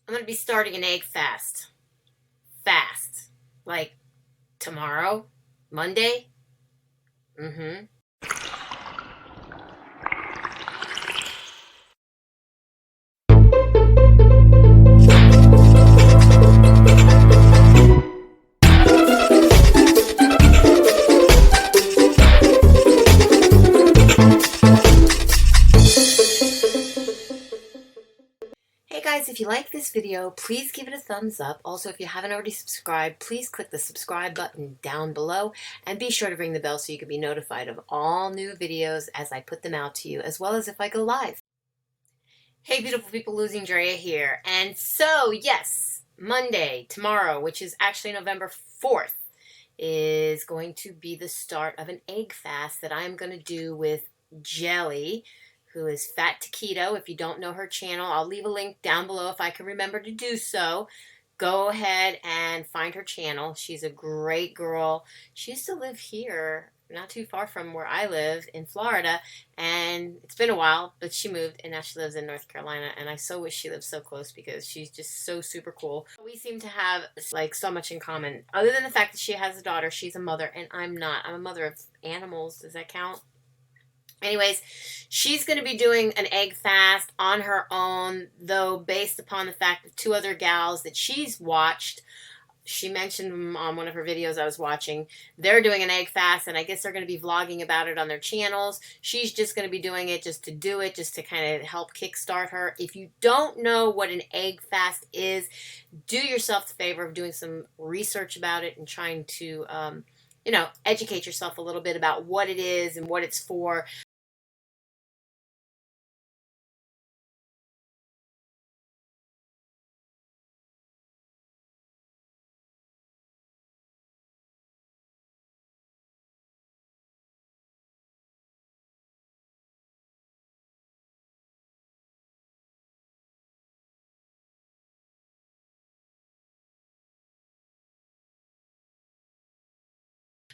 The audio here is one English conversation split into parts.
I'm going to be starting an egg fast. Fast. Like tomorrow? Monday? Mm-hmm. Hey guys, if you like this video, please give it a thumbs up. Also, if you haven't already subscribed, please click the subscribe button down below and be sure to ring the bell so you can be notified of all new videos as I put them out to you, as well as if I go live. Hey beautiful people, LosingDrea here. And so, yes, Monday, tomorrow, which is actually November 4th, is going to be the start of an egg fast that I'm going to do with Jelly, who is Fat to Keto. If you don't know her channel, I'll leave a link down below if I can remember to do so. Go ahead and find her channel. She's a great girl. She used to live here, not too far from where I live in Florida, and it's been a while, but she moved and now she lives in North Carolina, and I so wish she lived so close because she's just so super cool. We seem to have like so much in common, other than the fact that she has a daughter. She's a mother and I'm not. I'm a mother of animals. Does that count? Anyways, she's going to be doing an egg fast on her own, though based upon the fact that two other gals that she's watched, she mentioned them on one of her videos I was watching, they're doing an egg fast, and I guess they're going to be vlogging about it on their channels. She's just going to be doing it just to do it, just to kind of help kickstart her. If you don't know what an egg fast is, do yourself the favor of doing some research about it and trying to, educate yourself a little bit about what it is and what it's for.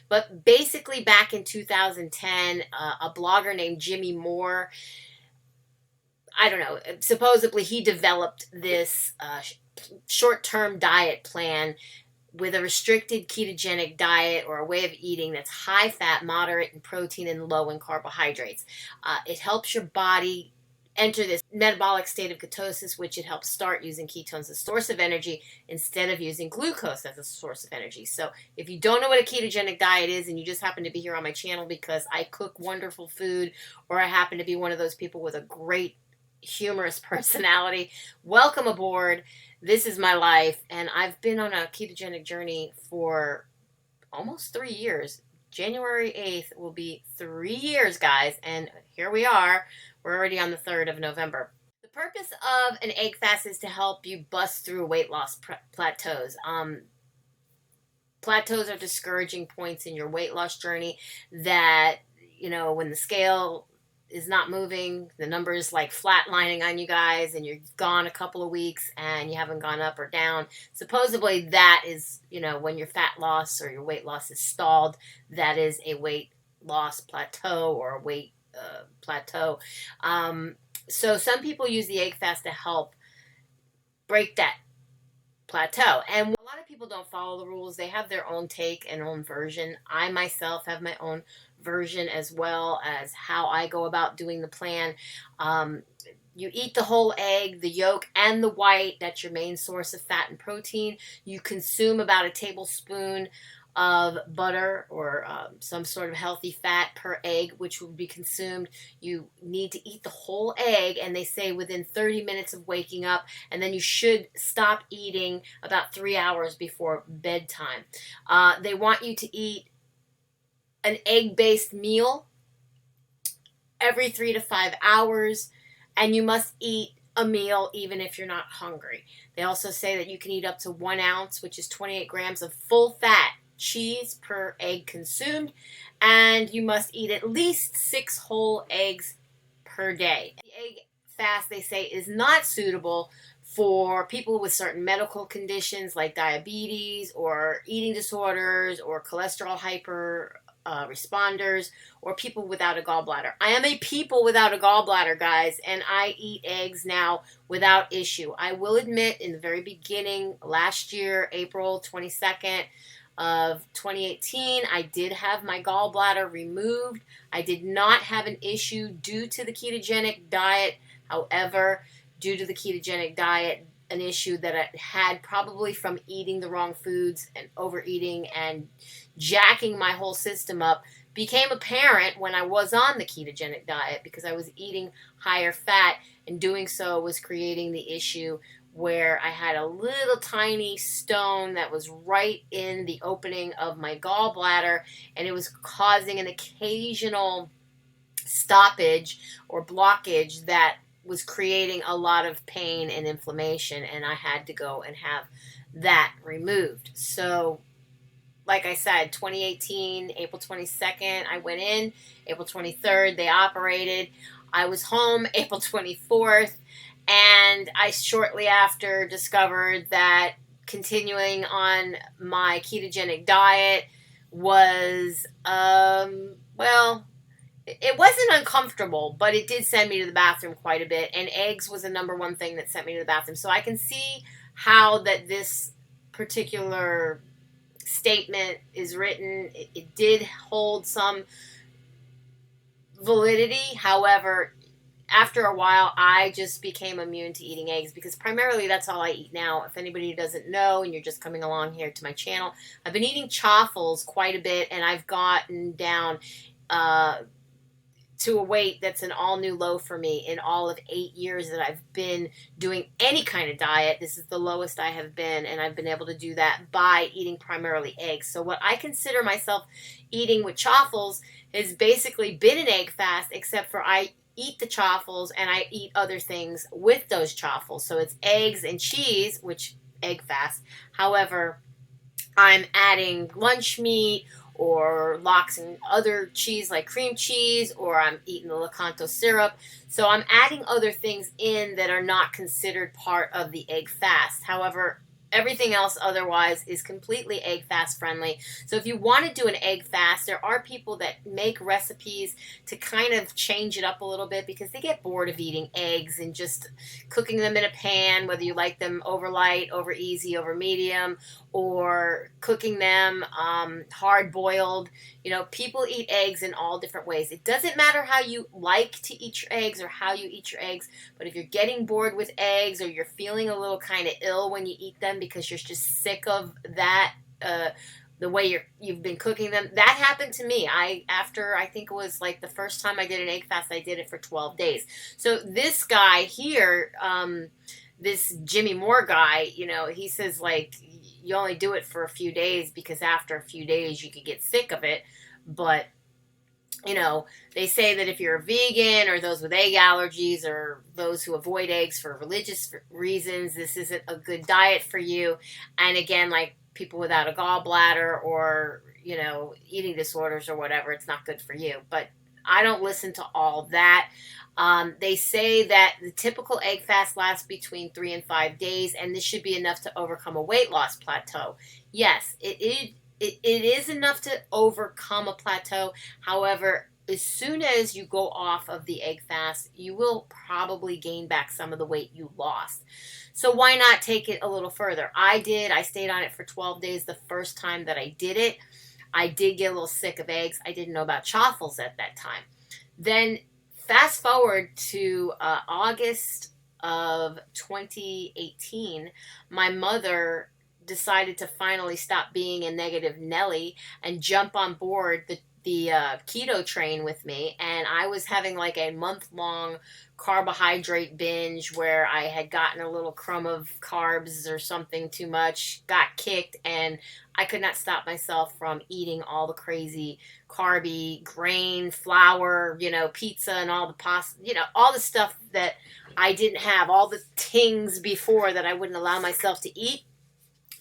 But basically, back in 2010, a blogger named Jimmy Moore, I don't know, supposedly he developed this short-term diet plan with a restricted ketogenic diet or a way of eating that's high fat, moderate in protein, and low in carbohydrates. It helps your body enter this metabolic state of ketosis, which it helps start using ketones as a source of energy instead of using glucose as a source of energy. So if you don't know what a ketogenic diet is and you just happen to be here on my channel because I cook wonderful food, or I happen to be one of those people with a great humorous personality, welcome aboard. This is my life, and I've been on a ketogenic journey for almost 3 years. January 8th will be 3 years, guys, and here we are. We're already on the 3rd of November. The purpose of an egg fast is to help you bust through weight loss plateaus. Plateaus are discouraging points in your weight loss journey that, when the scale is not moving, the number is like flatlining on you guys, and you're gone a couple of weeks and you haven't gone up or down. Supposedly that is, when your fat loss or your weight loss is stalled, that is a weight loss plateau or a weight plateau. So some people use the egg fast to help break that plateau. And a lot of people don't follow the rules. They have their own take and own version. I myself have my own version as well as how I go about doing the plan. You eat the whole egg, the yolk, and the white. That's your main source of fat and protein. You consume about a tablespoon of butter or some sort of healthy fat per egg, which will be consumed. You need to eat the whole egg, and they say within 30 minutes of waking up, and then you should stop eating about 3 hours before bedtime. They want you to eat an egg-based meal every 3 to 5 hours, and you must eat a meal even if you're not hungry. They also say that you can eat up to 1 ounce, which is 28 grams of full fat cheese per egg consumed, and you must eat at least 6 whole eggs per day. The egg fast, they say, is not suitable for people with certain medical conditions like diabetes or eating disorders or cholesterol responders or people without a gallbladder. I am a people without a gallbladder, guys, and I eat eggs now without issue. I will admit, in the very beginning, last year, April 22nd of 2018, I did have my gallbladder removed. I did not have an issue due to the ketogenic diet. However, due to the ketogenic diet, an issue that I had probably from eating the wrong foods and overeating and jacking my whole system up became apparent when I was on the ketogenic diet, because I was eating higher fat, and doing so was creating the issue where I had a little tiny stone that was right in the opening of my gallbladder, and it was causing an occasional stoppage or blockage that was creating a lot of pain and inflammation, and I had to go and have that removed. So, like I said, 2018, April 22nd, I went in. April 23rd, they operated. I was home April 24th, and I shortly after discovered that continuing on my ketogenic diet was, well, it wasn't uncomfortable, but it did send me to the bathroom quite a bit, and eggs was the number one thing that sent me to the bathroom. So I can see how that this particular statement is written. It did hold some validity. However, after a while, I just became immune to eating eggs, because primarily that's all I eat now. If anybody doesn't know and you're just coming along here to my channel, I've been eating chaffles quite a bit, and I've gotten down to a weight that's an all-new low for me. In all of 8 years that I've been doing any kind of diet, this is the lowest I have been, and I've been able to do that by eating primarily eggs. So what I consider myself eating with chaffles has basically been an egg fast, except for I eat the chaffles and I eat other things with those chaffles. So it's eggs and cheese, which egg fast. However, I'm adding lunch meat or lox and other cheese like cream cheese, or I'm eating the Lakanto syrup. So I'm adding other things in that are not considered part of the egg fast. However, everything else otherwise is completely egg fast friendly. So if you want to do an egg fast, there are people that make recipes to kind of change it up a little bit, because they get bored of eating eggs and just cooking them in a pan, whether you like them over light, over easy, over medium, or cooking them hard boiled. You know, people eat eggs in all different ways. It doesn't matter how you like to eat your eggs or how you eat your eggs, but if you're getting bored with eggs, or you're feeling a little kind of ill when you eat them because you're just sick of that, the way you've been cooking them. That happened to me. After I think it was like the first time I did an egg fast, I did it for 12 days. So this guy here, this Jimmy Moore guy, you know, he says like, you only do it for a few days, because after a few days you could get sick of it. But, you know, they say that if you're a vegan, or those with egg allergies, or those who avoid eggs for religious reasons, this isn't a good diet for you. And again, like people without a gallbladder, or, you know, eating disorders or whatever, it's not good for you. But I don't listen to all that. They say that the typical egg fast lasts between 3 and 5 days, and this should be enough to overcome a weight loss plateau. Yes, it is enough to overcome a plateau. However, as soon as you go off of the egg fast, you will probably gain back some of the weight you lost. So why not take it a little further? I did. I stayed on it for 12 days the first time that I did it. I did get a little sick of eggs. I didn't know about chaffles at that time. Then fast forward to August of 2018, my mother decided to finally stop being a negative Nelly and jump on board the keto train with me. And I was having like a month-long carbohydrate binge where I had gotten a little crumb of carbs or something too much, got kicked, and I could not stop myself from eating all the crazy carby grain, flour, you know, pizza, and all the pasta, you know, all the stuff that I didn't have, all the things before that I wouldn't allow myself to eat.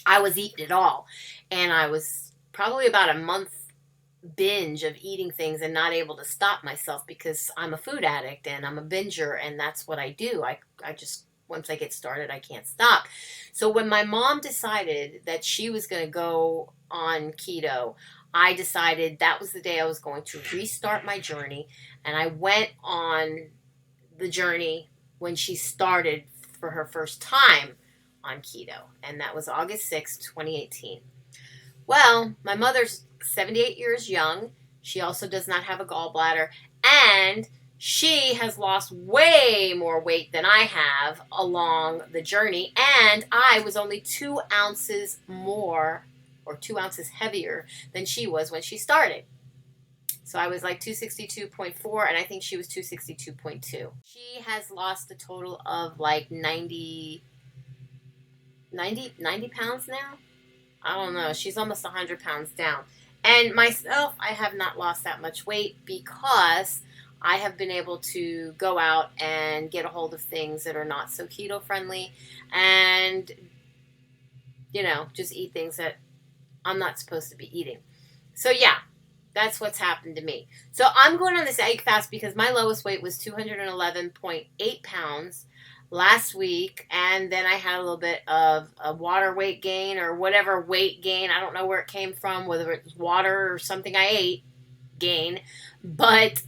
I was eating it all. And I was probably about a month binge of eating things and not able to stop myself, because I'm a food addict and I'm a binger, and that's what I do. I just, once I get started, I can't stop. So when my mom decided that she was going to go on keto, I decided that was the day I was going to restart my journey. And I went on the journey when she started for her first time on keto. And that was August 6th, 2018. Well, my mother's 78 years young. She also does not have a gallbladder. And she has lost way more weight than I have along the journey. And I was only 2 ounces more, or 2 ounces heavier than she was when she started. So I was like 262.4, and I think she was 262.2. She has lost a total of like 90 pounds now. I don't know. She's almost 100 pounds down. And myself, I have not lost that much weight because I have been able to go out and get a hold of things that are not so keto friendly and, you know, just eat things that I'm not supposed to be eating. So yeah, that's what's happened to me. So I'm going on this egg fast because my lowest weight was 211.8 pounds last week, and then I had a little bit of a water weight gain or whatever weight gain. I don't know where it came from, whether it was water or something I ate gain. But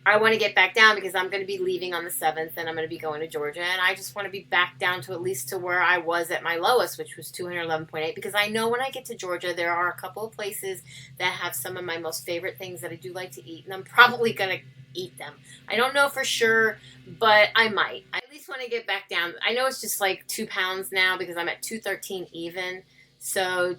I want to get back down because I'm going to be leaving on the 7th and I'm going to be going to Georgia, and I just want to be back down to at least to where I was at my lowest, which was 211.8, because I know when I get to Georgia there are a couple of places that have some of my most favorite things that I do like to eat, and I'm probably going to eat them. I don't know for sure, but I might. I at least want to get back down. I know it's just like 2 pounds now because I'm at 213 even, so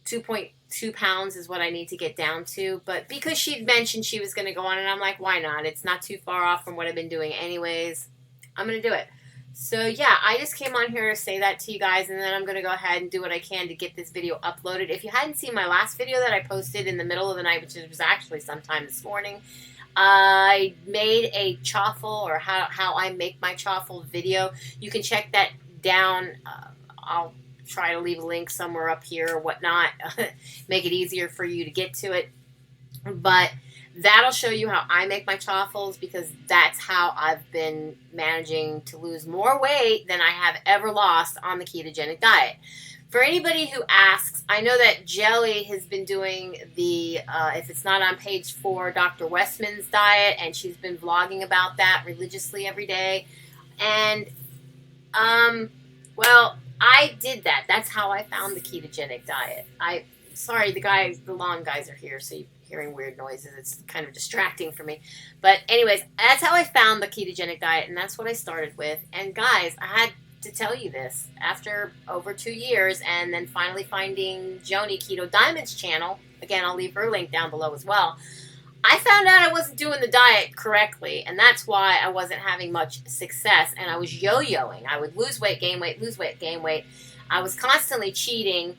2.2 pounds is what I need to get down to. But because she'd mentioned she was going to go on, and I'm like, why not? It's not too far off from what I've been doing anyways. I'm going to do it. So yeah, I just came on here to say that to you guys, and then I'm going to go ahead and do what I can to get this video uploaded. If you hadn't seen my last video that I posted in the middle of the night, which was actually sometime this morning, I made a chaffle, or how I make my chaffle video. You can check that down. I'll try to leave a link somewhere up here or whatnot. Make it easier for you to get to it. But that'll show you how I make my chaffles, because that's how I've been managing to lose more weight than I have ever lost on the ketogenic diet. For anybody who asks, I know that Jelly has been doing the, if it's not on page 4, Dr. Westman's diet, and she's been vlogging about that religiously every day. And, well, I did that. That's how I found the ketogenic diet. Sorry, the lawn guys are here, so you're hearing weird noises. It's kind of distracting for me. But anyways, that's how I found the ketogenic diet, and that's what I started with. And guys, I had to tell you this after over 2 years, and then finally finding Joanie Keto Diamond's channel. Again, I'll leave her link down below as well. I found out I wasn't doing the diet correctly, and that's why I wasn't having much success, and I was yo-yoing. I would lose weight, gain weight, lose weight, gain weight. I was constantly cheating.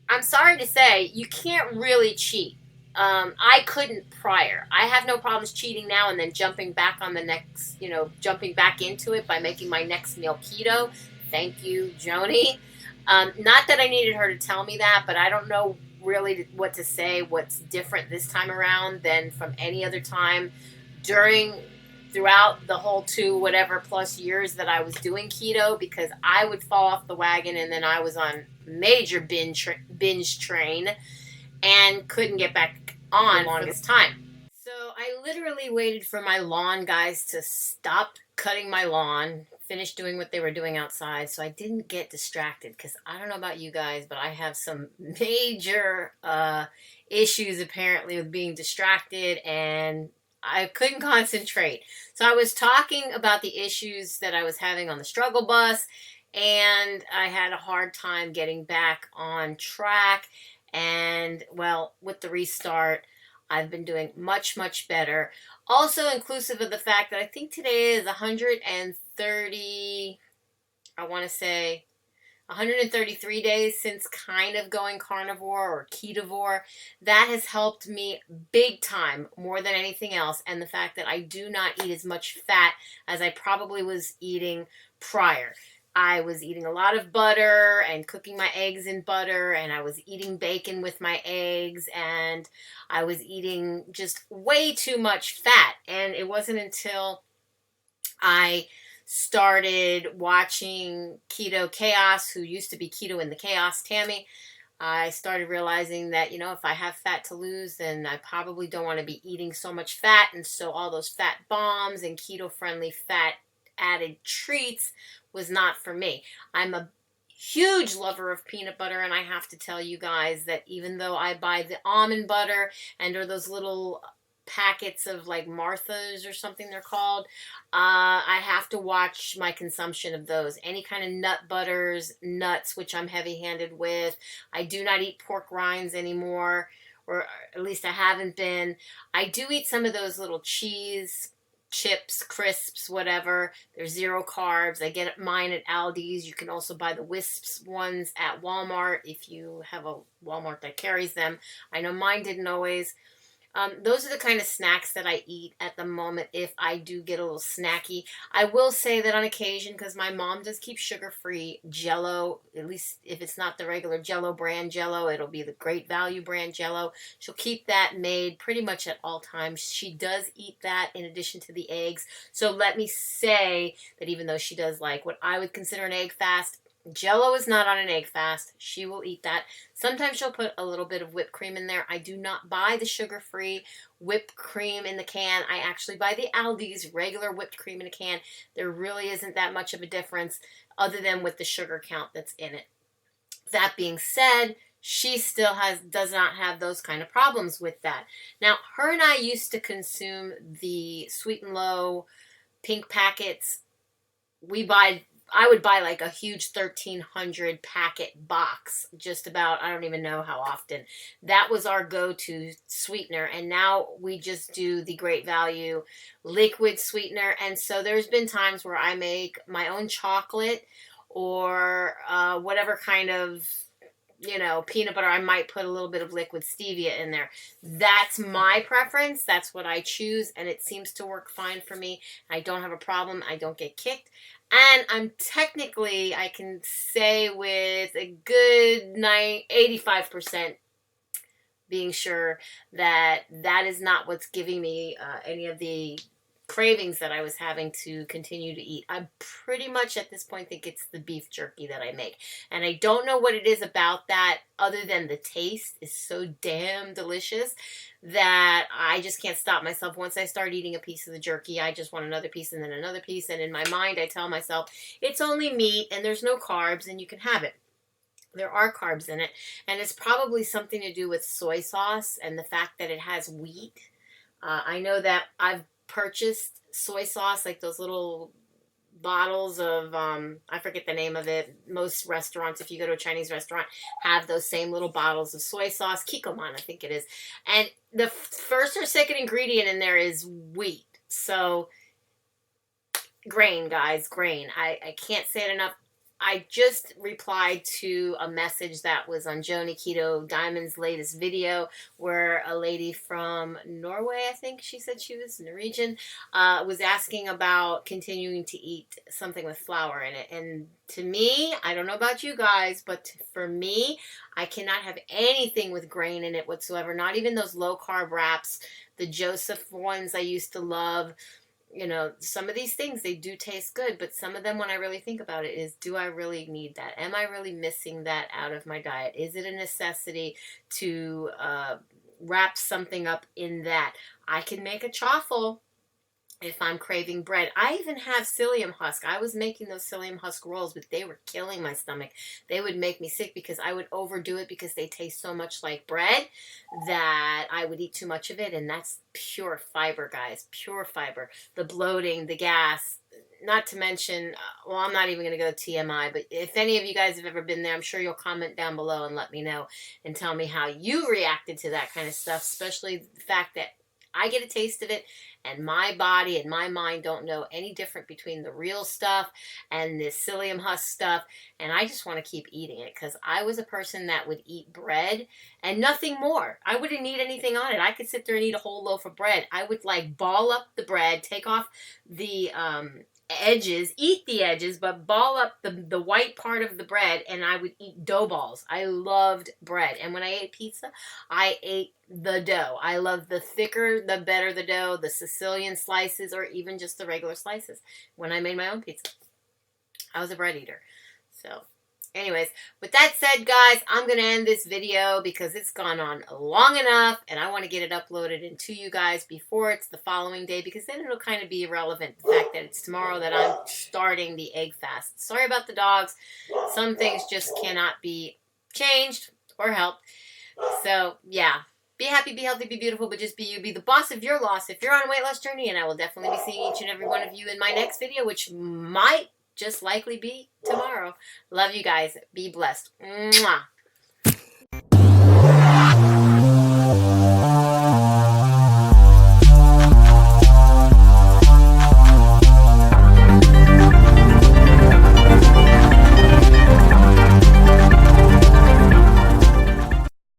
I'm sorry to say, you can't really cheat. I couldn't prior. I have no problems cheating now and then jumping back on the next, jumping back into it by making my next meal keto. Thank you, Joanie. Not that I needed her to tell me that, but I don't know really what to say, what's different this time around than from any other time throughout the whole 2 whatever plus years that I was doing keto, because I would fall off the wagon and then I was on major binge train and couldn't get back on the longest time. So I literally waited for my lawn guys to stop cutting my lawn, finish doing what they were doing outside, so I didn't get distracted, because I don't know about you guys, but I have some major issues apparently with being distracted, and I couldn't concentrate. So I was talking about the issues that I was having on the struggle bus, and I had a hard time getting back on track. And, well, with the restart, I've been doing much, much better. Also inclusive of the fact that I think today is 130, I want to say 133 days since kind of going carnivore or ketovore. That has helped me big time, more than anything else. And the fact that I do not eat as much fat as I probably was eating prior. I was eating a lot of butter and cooking my eggs in butter, and I was eating bacon with my eggs, and I was eating just way too much fat. And it wasn't until I started watching Keto Chaos, who used to be Keto in the Chaos, Tammy, I started realizing that, you know, if I have fat to lose, then I probably don't want to be eating so much fat. And so all those fat bombs and keto-friendly fat added treats was not for me. I'm a huge lover of peanut butter, and I have to tell you guys that even though I buy the almond butter and or those little packets of like Martha's or something they're called, I have to watch my consumption of those. Any kind of nut butters, nuts, which I'm heavy-handed with. I do not eat pork rinds anymore, or at least I haven't been. I do eat some of those little cheese chips, crisps, whatever. They're 0 carbs. I get mine at Aldi's. You can also buy the Wisps ones at Walmart if you have a Walmart that carries them. I know mine didn't always. Those are the kind of snacks that I eat at the moment if I do get a little snacky. I will say that on occasion, because my mom does keep sugar-free Jell-O, at least if it's not the regular Jell-O brand Jell-O, it'll be the Great Value brand Jell-O. She'll keep that made pretty much at all times. She does eat that in addition to the eggs. So let me say that even though she does like what I would consider an egg fast, Jell-O is not on an egg fast. She will eat that. Sometimes she'll put a little bit of whipped cream in there. I do not buy the sugar-free whipped cream in the can. I actually buy the Aldi's regular whipped cream in a can. There really isn't that much of a difference other than with the sugar count that's in it. That being said, she still does not have those kind of problems with that. Now, her and I used to consume the Sweet and Low pink packets. I would buy like a huge 1,300 packet box, just about, I don't even know how often. That was our go-to sweetener, and now we just do the Great Value liquid sweetener. And so there's been times where I make my own chocolate or whatever kind of, you know, peanut butter. I might put a little bit of liquid stevia in there. That's my preference. That's what I choose, and it seems to work fine for me. I don't have a problem. I don't get kicked. And I'm technically, I can say with a good 85% being sure that that is not what's giving me any of the cravings that I was having to continue to eat. I pretty much at this point think it's the beef jerky that I make. And I don't know what it is about that other than the taste is so damn delicious that I just can't stop myself. Once I start eating a piece of the jerky, I just want another piece and then another piece. And in my mind, I tell myself, it's only meat and there's no carbs and you can have it. There are carbs in it. And it's probably something to do with soy sauce and the fact that it has wheat. I know that I've purchased soy sauce, like those little bottles of, I forget the name of it. Most restaurants, if you go to a Chinese restaurant, have those same little bottles of soy sauce. Kikkoman, I think it is. And the first or second ingredient in there is wheat. So, grain, guys, grain. I can't say it enough. I just replied to a message that was on Joanie Keto Diamond's latest video where a lady from Norway, I think she said she was Norwegian, was asking about continuing to eat something with flour in it. And to me, I don't know about you guys, but for me, I cannot have anything with grain in it whatsoever. Not even those low-carb wraps, the Joseph ones I used to love. You know, some of these things, they do taste good, but some of them, when I really think about it, is, do I really need that? Am I really missing that out of my diet? Is it a necessity to wrap something up in that? I can make a chaffle if I'm craving bread. I even have psyllium husk. I was making those psyllium husk rolls, but they were killing my stomach. They would make me sick because I would overdo it because they taste so much like bread that I would eat too much of it. And that's pure fiber, guys. Pure fiber. The bloating, the gas, not to mention, well, I'm not even going to go TMI, but if any of you guys have ever been there, I'm sure you'll comment down below and let me know and tell me how you reacted to that kind of stuff, especially the fact that I get a taste of it, and my body and my mind don't know any different between the real stuff and the psyllium husk stuff, and I just want to keep eating it because I was a person that would eat bread and nothing more. I wouldn't need anything on it. I could sit there and eat a whole loaf of bread. I would like ball up the bread, take off the edges, eat the edges, but ball up the white part of the bread, and I would eat dough balls. I loved bread. And when I ate pizza, I ate the dough. I love the thicker, the better the dough, the Sicilian slices, or even just the regular slices. When I made my own pizza, I was a bread eater. So Anyways, with that said, guys, I'm going to end this video because it's gone on long enough, and I want to get it uploaded into you guys before it's the following day, because then it'll kind of be irrelevant, the fact that it's tomorrow that I'm starting the egg fast. Sorry about the dogs. Some things just cannot be changed or helped. So, yeah. Be happy, be healthy, be beautiful, but just be you. Be the boss of your loss if you're on a weight loss journey, and I will definitely be seeing each and every one of you in my next video, which might just likely be tomorrow. Love you guys. Be blessed. Mwah.